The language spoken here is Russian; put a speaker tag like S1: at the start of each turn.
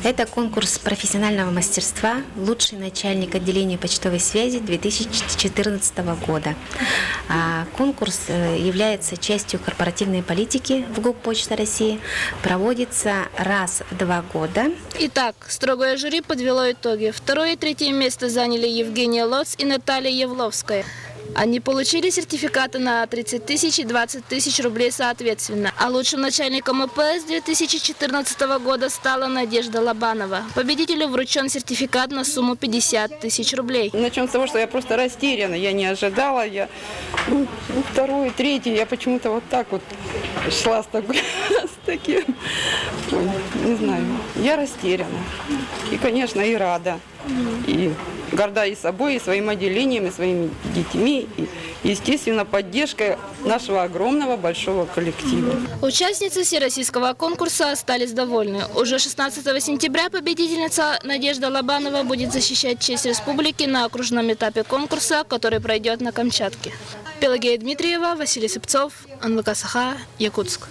S1: Это конкурс профессионального мастерства «Лучший начальник отделения почтовой связи» 2014 года. Конкурс является частью корпоративной политики в ГУП «Почта России». Проводится раз в 2 года.
S2: Итак, строгое жюри подвело итоги. Второе и третье место заняли Евгения Лоц и Наталья Евловская. Они получили сертификаты на 30 тысяч и 20 тысяч рублей соответственно. А лучшим начальником ИПС 2014 года стала Надежда Лобанова. Победителю вручен сертификат на сумму 50 тысяч рублей.
S3: Начнем с того, что я просто растеряна, я не ожидала. Второй, третий, я почему-то вот так вот шла с таким, не знаю, я растеряна. И, конечно, и рада. И горда и собой, и своим отделением, и своими детьми, и, естественно, поддержкой нашего огромного большого коллектива.
S2: Участницы всероссийского конкурса остались довольны. Уже 16 сентября победительница Надежда Лобанова будет защищать честь республики на окружном этапе конкурса, который пройдет на Камчатке. Пелагея Дмитриева, Василий Сыпцов, НВК Саха, Якутск.